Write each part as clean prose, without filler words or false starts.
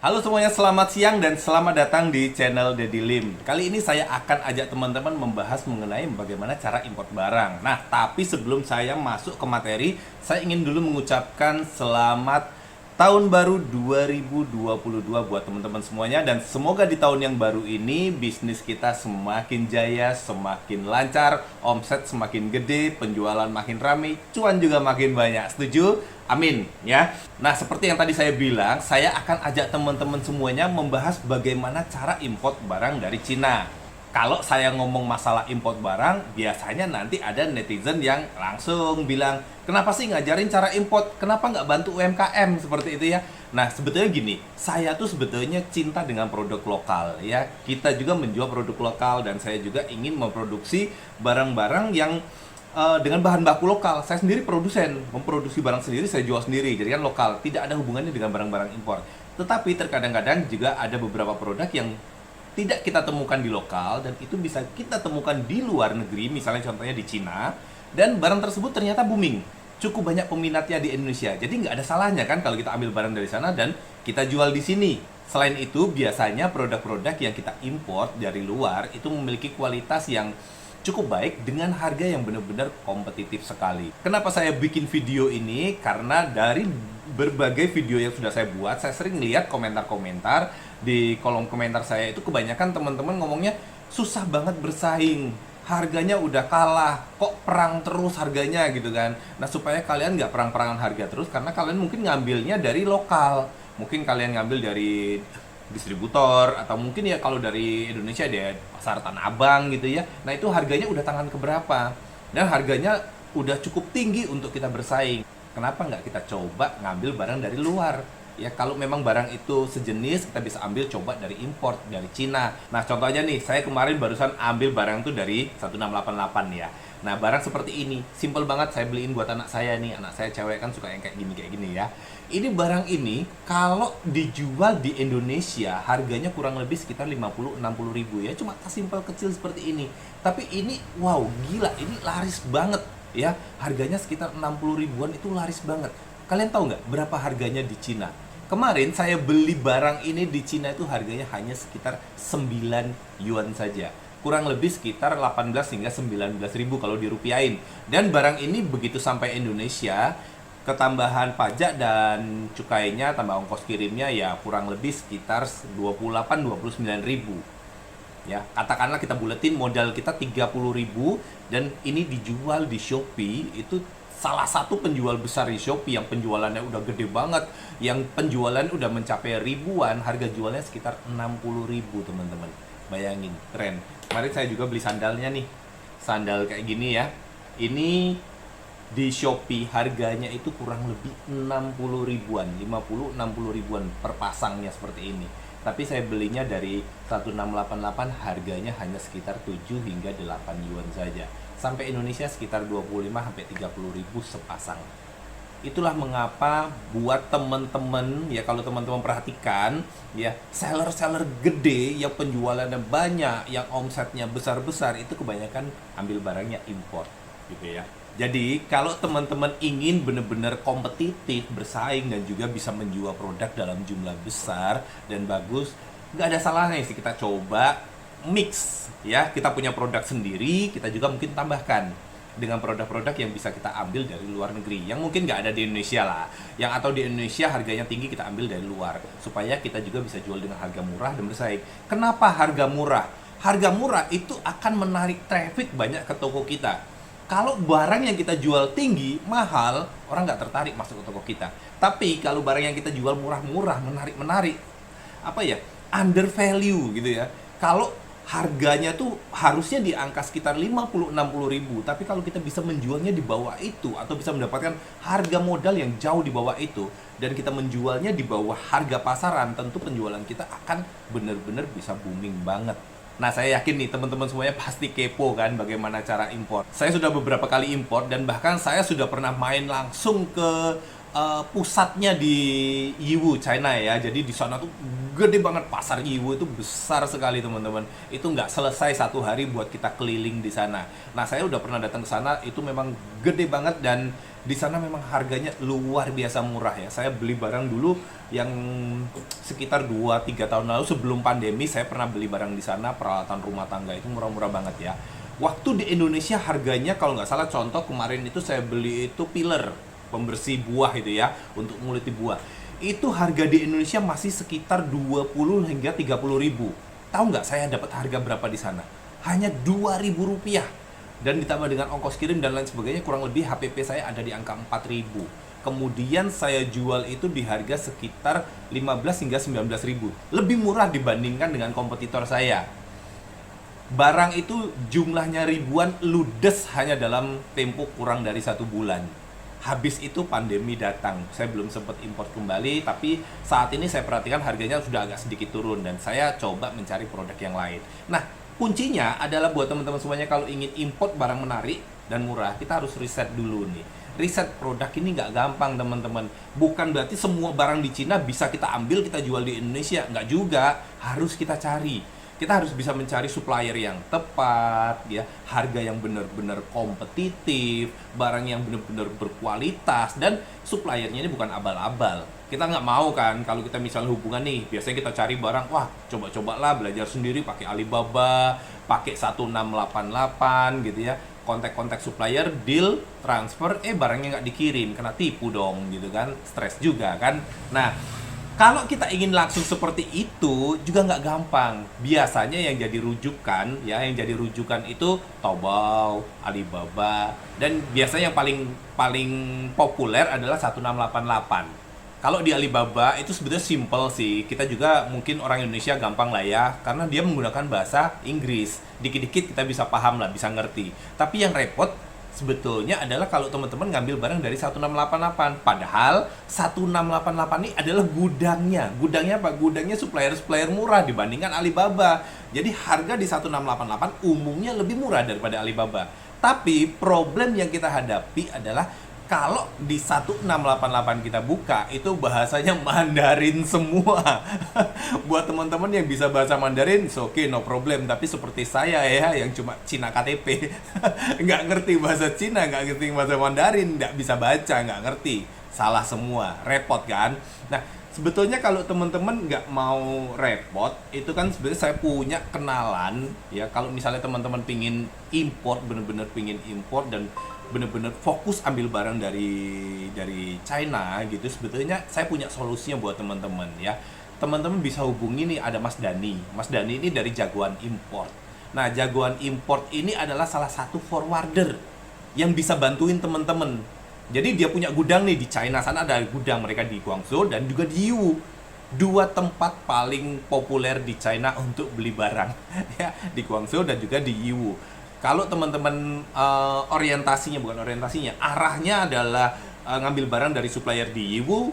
Halo semuanya, selamat siang dan selamat datang di channel Daddy Lim. Kali ini saya akan ajak teman-teman membahas mengenai bagaimana cara import barang. Nah, tapi sebelum saya masuk ke materi, saya ingin dulu mengucapkan selamat tahun baru 2022 buat teman-teman semuanya. Dan semoga di tahun yang baru ini bisnis kita semakin jaya, semakin lancar, omset semakin gede, penjualan makin ramai, cuan juga makin banyak. Setuju? Amin ya. Nah, seperti yang tadi saya bilang, saya akan ajak teman-teman semuanya membahas bagaimana cara import barang dari Cina. Kalau saya ngomong masalah import barang, biasanya nanti ada netizen yang langsung bilang, kenapa sih ngajarin cara import? Kenapa nggak bantu UMKM seperti itu ya? Nah, sebetulnya gini, saya tuh sebetulnya cinta dengan produk lokal ya. Kita juga menjual produk lokal dan saya juga ingin memproduksi barang-barang yang dengan bahan baku lokal. Saya sendiri produsen, memproduksi barang sendiri, saya jual sendiri. Jadi kan lokal, tidak ada hubungannya dengan barang-barang impor. Tetapi terkadang-kadang juga ada beberapa produk yang tidak kita temukan di lokal dan itu bisa kita temukan di luar negeri, misalnya contohnya di Cina, dan barang tersebut ternyata booming. Cukup banyak peminatnya di Indonesia. Jadi nggak ada salahnya kan kalau kita ambil barang dari sana dan kita jual di sini. Selain itu, biasanya produk-produk yang kita import dari luar itu memiliki kualitas yang cukup baik dengan harga yang benar-benar kompetitif sekali. Kenapa saya bikin video ini? Karena dari berbagai video yang sudah saya buat, saya sering lihat komentar-komentar di kolom komentar saya itu kebanyakan teman-teman ngomongnya susah banget bersaing. Harganya udah kalah, kok perang terus harganya gitu kan. Nah, supaya kalian nggak perang-perangan harga terus, karena kalian mungkin ngambilnya dari lokal. Mungkin kalian ngambil dari distributor atau mungkin ya kalau dari Indonesia dia pasar Tanah Abang gitu ya. Nah, itu harganya udah tangan keberapa dan harganya udah cukup tinggi untuk kita bersaing. Kenapa nggak kita coba ngambil barang dari luar? Ya, kalau memang barang itu sejenis, kita bisa ambil coba dari import dari Cina. Nah, contohnya nih, saya kemarin barusan ambil barang itu dari 1688 ya. Nah, barang seperti ini, simple banget, saya beliin buat anak saya nih. Anak saya cewek kan suka yang kayak gini ya. Ini barang ini kalau dijual di Indonesia harganya kurang lebih sekitar 50-60 ribu ya. Cuma tas simple kecil seperti ini. Tapi ini wow, gila, ini laris banget ya. Harganya sekitar 60 ribuan, itu laris banget. Kalian tahu nggak berapa harganya di Cina? Kemarin saya beli barang ini di Cina itu harganya hanya sekitar 9 yuan saja. Kurang lebih sekitar 18 hingga 19 ribu kalau dirupiahin. Dan barang ini begitu sampai Indonesia, ketambahan pajak dan cukainya, tambah ongkos kirimnya ya kurang lebih sekitar 28-29 ribu. Ya, katakanlah kita buletin modal kita 30 ribu dan ini dijual di Shopee itu salah satu penjual besar di Shopee yang penjualannya udah gede banget, yang penjualan udah mencapai ribuan, harga jualnya sekitar 60 ribu teman-teman. Bayangin, keren. Kemarin saya juga beli sandalnya nih, sandal kayak gini ya. Ini di Shopee harganya itu kurang lebih 60 ribuan, 50-60 ribuan per pasangnya seperti ini. Tapi saya belinya dari 1688 harganya hanya sekitar 7 hingga 8 yuan saja. Sampai Indonesia sekitar 25-30 ribu sepasang. Itulah mengapa buat teman-teman ya, kalau teman-teman perhatikan ya, seller-seller gede yang penjualannya banyak, yang omsetnya besar-besar itu kebanyakan ambil barangnya import gitu ya. Jadi kalau teman-teman ingin benar-benar kompetitif, bersaing dan juga bisa menjual produk dalam jumlah besar dan bagus, nggak ada salahnya sih kita coba mix ya. Kita punya produk sendiri, kita juga mungkin tambahkan dengan produk-produk yang bisa kita ambil dari luar negeri yang mungkin nggak ada di Indonesia lah, yang atau di Indonesia harganya tinggi, kita ambil dari luar supaya kita juga bisa jual dengan harga murah dan bersaing. Kenapa harga murah? Harga murah itu akan menarik traffic banyak ke toko kita. Kalau barang yang kita jual tinggi, mahal, orang nggak tertarik masuk ke toko kita. Tapi kalau barang yang kita jual murah-murah, menarik-menarik, apa ya, under value gitu ya. Kalau harganya tuh harusnya di angka sekitar 50-60 ribu, tapi kalau kita bisa menjualnya di bawah itu atau bisa mendapatkan harga modal yang jauh di bawah itu dan kita menjualnya di bawah harga pasaran, tentu penjualan kita akan benar-benar bisa booming banget. Nah, saya yakin nih teman-teman semuanya pasti kepo kan bagaimana cara impor. Saya sudah beberapa kali impor dan bahkan saya sudah pernah main langsung ke pusatnya di Yiwu, China ya. Jadi di sana tuh gede banget, pasar Yiwu itu besar sekali teman-teman. Itu nggak selesai satu hari buat kita keliling di sana. Nah, saya udah pernah datang ke sana, itu memang gede banget dan Di sana memang harganya luar biasa murah ya. Saya beli barang dulu yang sekitar 2-3 tahun lalu sebelum pandemi, saya pernah beli barang di sana, peralatan rumah tangga itu murah-murah banget ya. Waktu di Indonesia harganya kalau nggak salah, contoh kemarin itu saya beli itu peeler, pembersih buah itu ya, untuk nguliti buah. Itu harga di Indonesia masih sekitar 20 hingga 30 ribu. Tahu nggak saya dapat harga berapa di sana? Hanya 2.000 rupiah. Dan ditambah dengan ongkos kirim dan lain sebagainya, kurang lebih HPP saya ada di angka 4.000. Kemudian saya jual itu di harga sekitar 15 hingga 19 ribu. Lebih murah dibandingkan dengan kompetitor saya. Barang itu jumlahnya ribuan, ludes hanya dalam tempo kurang dari 1 bulan. Habis itu pandemi datang. Saya belum sempat import kembali, tapi saat ini saya perhatikan harganya sudah agak sedikit turun dan saya coba mencari produk yang lain. Nah, kuncinya adalah buat teman-teman semuanya, kalau ingin import barang menarik dan murah, kita harus riset dulu nih. Riset produk ini nggak gampang teman-teman. Bukan berarti semua barang di Cina bisa kita ambil, kita jual di Indonesia. Nggak juga, harus kita cari. Kita harus bisa mencari supplier yang tepat, ya, harga yang benar-benar kompetitif, barang yang benar-benar berkualitas, dan suppliernya ini bukan abal-abal. Kita nggak mau kan, kalau kita misalnya hubungan nih, biasanya kita cari barang, wah coba-cobalah belajar sendiri pakai Alibaba, pakai 1688 gitu ya, kontak-kontak supplier, deal, transfer, barangnya nggak dikirim, kena tipu dong gitu kan, stres juga kan. Nah, kalau kita ingin langsung seperti itu juga nggak gampang. Biasanya yang jadi rujukan, ya, yang jadi rujukan itu Taobao, Alibaba, dan biasanya yang paling populer adalah 1688. Kalau di Alibaba itu sebetulnya simple sih. Kita juga mungkin orang Indonesia gampang lah ya, karena dia menggunakan bahasa Inggris. Dikit-dikit kita bisa paham lah, bisa ngerti. Tapi yang repot sebetulnya adalah kalau teman-teman ngambil barang dari 1688. Padahal 1688 ini adalah gudangnya. Gudangnya apa? Gudangnya supplier-supplier murah dibandingkan Alibaba. Jadi harga di 1688 umumnya lebih murah daripada Alibaba. Tapi problem yang kita hadapi adalah kalau di 1688 kita buka, itu bahasanya Mandarin semua. Buat teman-teman yang bisa bahasa Mandarin, oke, no problem. Tapi seperti saya ya, yang cuma Cina KTP, nggak ngerti bahasa Cina, nggak ngerti bahasa Mandarin, nggak bisa baca, nggak ngerti. Salah semua, repot kan? Nah, sebetulnya kalau teman-teman nggak mau repot, itu kan sebenarnya saya punya kenalan, ya. Kalau misalnya teman-teman pingin import, bener-bener pingin import dan bener-bener fokus ambil barang dari China gitu, sebetulnya saya punya solusinya buat teman-teman ya. Teman-teman bisa hubungi nih, ada Mas Dani. Mas Dani ini dari Jagoan Import. Nah, Jagoan Import ini adalah salah satu forwarder yang bisa bantuin teman-teman. Jadi dia punya gudang nih di China, sana ada gudang mereka di Guangzhou dan juga di Yiwu. Dua tempat paling populer di China untuk beli barang ya, di Guangzhou dan juga di Yiwu. Kalau teman-teman arahnya adalah ngambil barang dari supplier di Yiwu,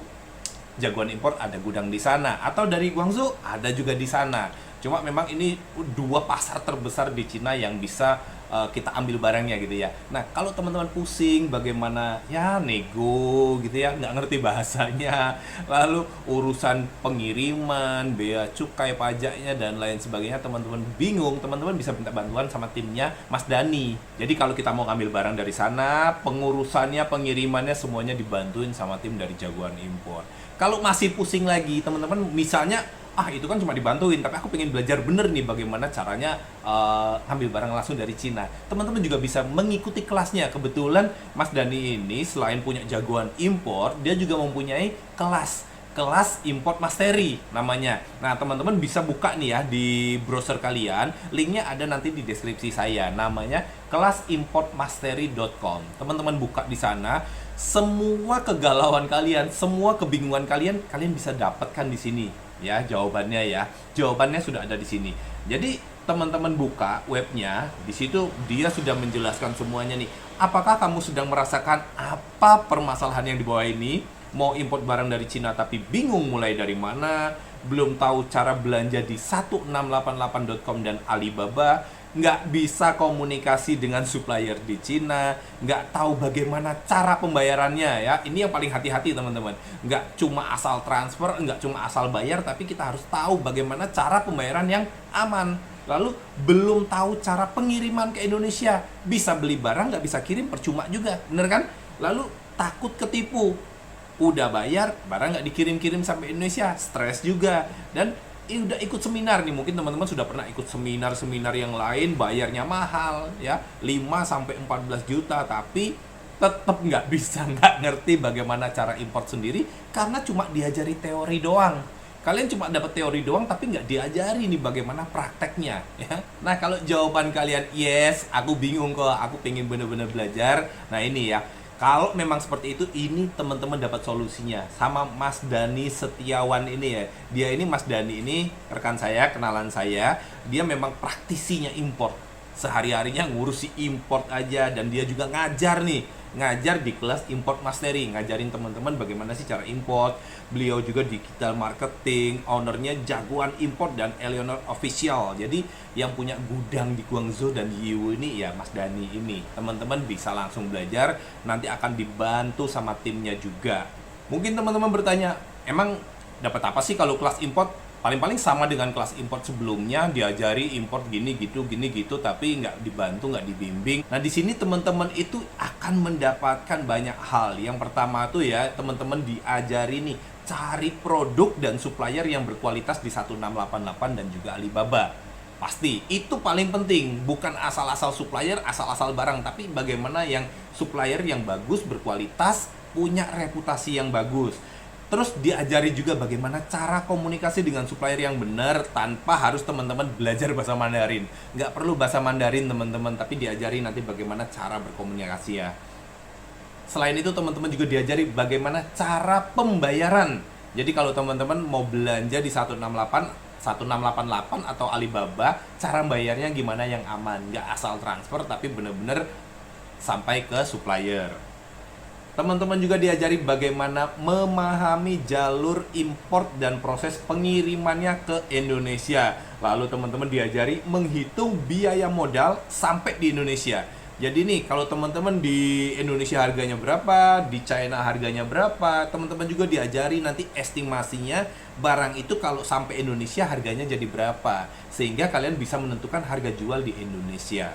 Jagoan Import ada gudang di sana, atau dari Guangzhou ada juga di sana. Cuma memang ini dua pasar terbesar di Cina yang bisa kita ambil barangnya gitu ya. Nah, kalau teman-teman pusing bagaimana ya nego gitu ya, nggak ngerti bahasanya, lalu urusan pengiriman, bea cukai, pajaknya dan lain sebagainya, teman-teman bingung, teman-teman bisa minta bantuan sama timnya Mas Dani. Jadi kalau kita mau ngambil barang dari sana, pengurusannya, pengirimannya semuanya dibantuin sama tim dari Jagoan Import. Kalau masih pusing lagi, teman-teman misalnya itu kan cuma dibantuin, tapi aku pengen belajar bener nih bagaimana caranya ambil barang langsung dari Cina. Teman-teman juga bisa mengikuti kelasnya. Kebetulan Mas Dani ini selain punya Jagoan Import, dia juga mempunyai kelas Import Mastery namanya. Nah, teman-teman bisa buka nih ya di browser kalian, linknya ada nanti di deskripsi saya, namanya kelasimportmastery.com. Teman-teman buka di sana, semua kegalauan kalian, semua kebingungan kalian bisa dapatkan di sini. Ya, jawabannya sudah ada di sini. Jadi teman-teman buka webnya, di situ dia sudah menjelaskan semuanya nih. Apakah kamu sedang merasakan apa permasalahan yang di bawah ini? Mau import barang dari Cina tapi bingung mulai dari mana? Belum tahu cara belanja di 1688.com dan Alibaba? Nggak bisa komunikasi dengan supplier di Cina, nggak tahu bagaimana cara pembayarannya ya. Ini yang paling hati-hati teman-teman. Nggak cuma asal transfer, nggak cuma asal bayar, tapi kita harus tahu bagaimana cara pembayaran yang aman. Lalu belum tahu cara pengiriman ke Indonesia, bisa beli barang nggak bisa kirim, percuma juga, bener kan? Lalu takut ketipu. Udah bayar, barang nggak dikirim-kirim sampai Indonesia, stres juga. Dan udah ikut seminar nih, mungkin teman-teman sudah pernah ikut seminar-seminar yang lain, bayarnya mahal ya, 5 sampai 14 juta, tapi tetap nggak bisa, nggak ngerti bagaimana cara import sendiri karena cuma diajari teori doang. Kalian cuma dapat teori doang tapi nggak diajari nih bagaimana prakteknya ya. Nah, kalau jawaban kalian yes, aku bingung kok, aku pengen bener-bener belajar. Nah, ini ya. Kalau memang seperti itu, ini teman-teman dapat solusinya sama Mas Dani Setiawan ini ya. Dia ini, Mas Dani ini rekan saya, kenalan saya. Dia memang praktisinya import. Sehari-harinya ngurusi import aja, dan dia juga ngajar di kelas import mastery, ngajarin teman-teman bagaimana sih cara import. Beliau juga digital marketing, ownernya jagoan import dan Eleanor Official. Jadi yang punya gudang di Guangzhou dan di Yiwu ini ya Mas Dani ini. Teman-teman bisa langsung belajar, nanti akan dibantu sama timnya juga. Mungkin teman-teman bertanya, emang dapat apa sih kalau kelas import? Paling-paling sama dengan kelas import sebelumnya, diajari import gini gitu, tapi nggak dibantu, nggak dibimbing. Nah, di sini teman-teman itu akan mendapatkan banyak hal. Yang pertama tuh ya, teman-teman diajari nih, cari produk dan supplier yang berkualitas di 1688 dan juga Alibaba. Pasti, itu paling penting. Bukan asal-asal supplier, asal-asal barang, tapi bagaimana yang supplier yang bagus, berkualitas, punya reputasi yang bagus. Terus diajari juga bagaimana cara komunikasi dengan supplier yang benar tanpa harus teman-teman belajar bahasa Mandarin. Nggak perlu bahasa Mandarin teman-teman, tapi diajari nanti bagaimana cara berkomunikasi ya. Selain itu teman-teman juga diajari bagaimana cara pembayaran. Jadi kalau teman-teman mau belanja di 1688 atau Alibaba, cara bayarnya gimana yang aman. Nggak asal transfer, tapi benar-benar sampai ke supplier. Teman-teman juga diajari bagaimana memahami jalur import dan proses pengirimannya ke Indonesia. Lalu teman-teman diajari menghitung biaya modal sampai di Indonesia. Jadi nih, kalau teman-teman di Indonesia harganya berapa, di China harganya berapa, teman-teman juga diajari nanti estimasinya barang itu kalau sampai Indonesia harganya jadi berapa. Sehingga kalian bisa menentukan harga jual di Indonesia.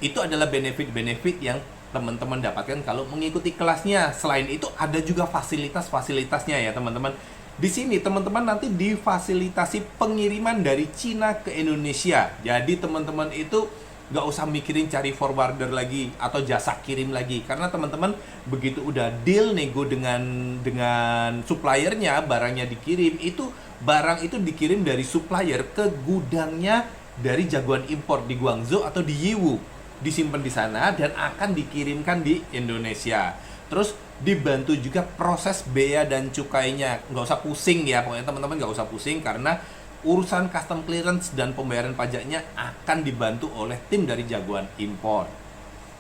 Itu adalah benefit-benefit yang teman-teman dapatkan kalau mengikuti kelasnya. Selain itu ada juga fasilitas-fasilitasnya ya teman-teman. Di sini teman-teman nanti difasilitasi pengiriman dari Cina ke Indonesia. Jadi teman-teman itu nggak usah mikirin cari forwarder lagi atau jasa kirim lagi, karena teman-teman begitu udah deal nego dengan suppliernya, barangnya dikirim, itu barang itu dikirim dari supplier ke gudangnya dari jagoan impor di Guangzhou atau di Yiwu, disimpan di sana dan akan dikirimkan di Indonesia. Terus dibantu juga proses bea dan cukainya. Nggak usah pusing ya, pokoknya teman-teman nggak usah pusing karena urusan custom clearance dan pembayaran pajaknya akan dibantu oleh tim dari jagoan impor.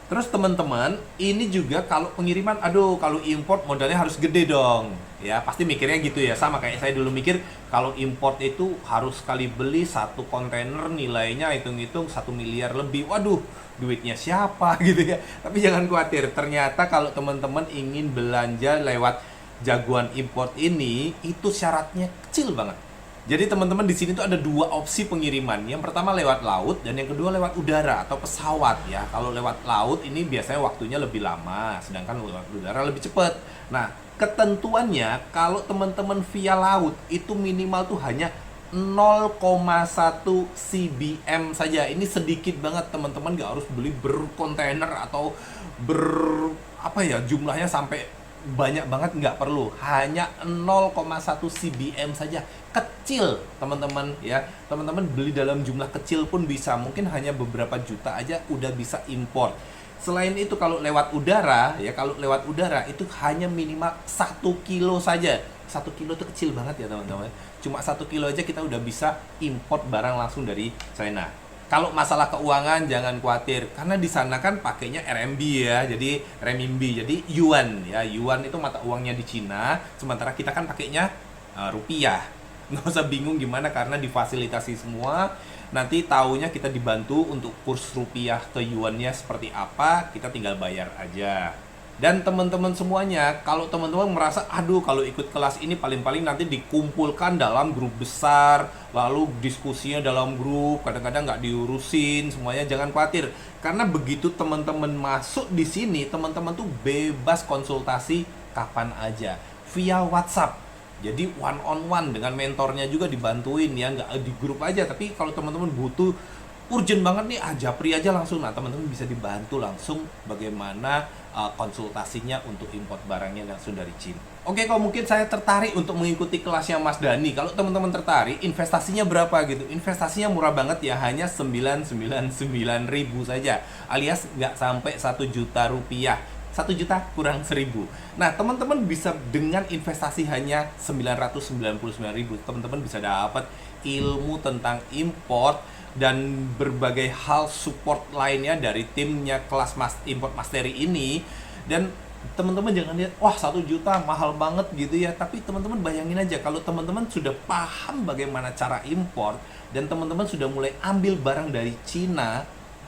Terus teman-teman, ini juga kalau pengiriman, kalau import modalnya harus gede dong. Ya, pasti mikirnya gitu ya. Sama kayak saya dulu mikir, kalau import itu harus sekali beli satu kontainer nilainya hitung-hitung 1 miliar lebih. Waduh, duitnya siapa gitu ya. Tapi jangan khawatir, ternyata kalau teman-teman ingin belanja lewat jagoan import ini, itu syaratnya kecil banget. Jadi teman-teman di sini tuh ada 2 opsi pengiriman. Yang pertama lewat laut dan yang kedua lewat udara atau pesawat ya. Kalau lewat laut ini biasanya waktunya lebih lama, sedangkan lewat udara lebih cepat. Nah, ketentuannya kalau teman-teman via laut itu minimal tuh hanya 0,1 CBM saja. Ini sedikit banget, teman-teman nggak harus beli berkontainer atau jumlahnya sampai banyak banget, nggak perlu, hanya 0,1 CBM saja, kecil teman-teman ya. Teman-teman beli dalam jumlah kecil pun bisa, mungkin hanya beberapa juta aja udah bisa import. Selain itu kalau lewat udara itu hanya minimal 1 kilo saja. 1 kilo itu kecil banget ya teman-teman, cuma 1 kilo aja kita udah bisa import barang langsung dari China. Kalau masalah keuangan jangan khawatir, karena di sana kan pakainya RMB ya, jadi renminbi, jadi yuan ya. Yuan itu mata uangnya di Cina, sementara kita kan pakainya rupiah. Nggak usah bingung gimana, karena difasilitasi semua. Nanti taunya kita dibantu untuk kurs rupiah ke yuannya seperti apa, kita tinggal bayar aja. Dan teman-teman semuanya, kalau teman-teman merasa, aduh kalau ikut kelas ini paling-paling nanti dikumpulkan dalam grup besar, lalu diskusinya dalam grup, kadang-kadang nggak diurusin, semuanya jangan khawatir. Karena begitu teman-teman masuk di sini, teman-teman tuh bebas konsultasi kapan aja, via WhatsApp. Jadi one on one dengan mentornya juga dibantuin ya, nggak di grup aja. Tapi kalau teman-teman butuh urgent banget nih, japri aja langsung. Nah, teman-teman bisa dibantu langsung bagaimana konsultasinya untuk import barangnya langsung dari Cina. Oke, kalau mungkin saya tertarik untuk mengikuti kelasnya Mas Dani. Kalau teman-teman tertarik, investasinya berapa gitu? Investasinya murah banget ya, hanya 999.000 saja, alias nggak sampai 1 juta rupiah. 1 juta kurang 1.000. Nah, teman-teman bisa dengan investasi hanya 999.000, teman-teman bisa dapat ilmu tentang import dan berbagai hal support lainnya dari timnya kelas import mastery ini. Dan teman-teman jangan lihat, wah 1 juta mahal banget gitu ya. Tapi teman-teman bayangin aja, kalau teman-teman sudah paham bagaimana cara import dan teman-teman sudah mulai ambil barang dari Cina,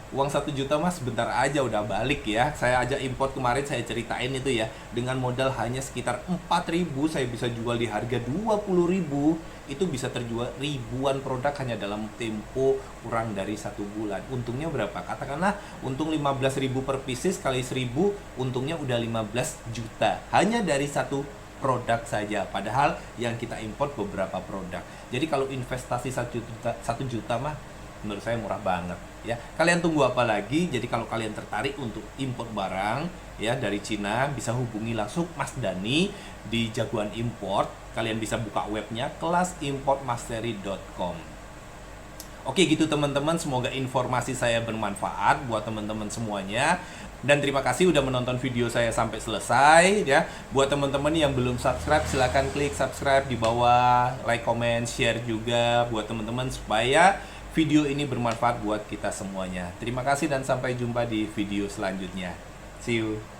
uang 1 juta mas bentar aja udah balik ya. Saya aja import kemarin, saya ceritain itu ya, dengan modal hanya sekitar 4.000 saya bisa jual di harga 20.000. Itu bisa terjual ribuan produk hanya dalam tempo kurang dari 1 bulan. Untungnya berapa? Katakanlah untung 15.000 per pieces kali 1.000, untungnya udah 15 juta hanya dari satu produk saja. Padahal yang kita import beberapa produk. Jadi kalau investasi 1 juta mah menurut saya murah banget ya. Kalian tunggu apa lagi? Jadi kalau kalian tertarik untuk import barang ya dari Cina, bisa hubungi langsung Mas Dani di Jagoan Import. Kalian bisa buka webnya klasimportmastery.com. Oke gitu teman-teman, semoga informasi saya bermanfaat buat teman-teman semuanya. Dan terima kasih udah menonton video saya sampai selesai ya. Buat teman-teman yang belum subscribe, silahkan klik subscribe di bawah, like, comment, share juga buat teman-teman supaya video ini bermanfaat buat kita semuanya. Terima kasih dan sampai jumpa di video selanjutnya. See you.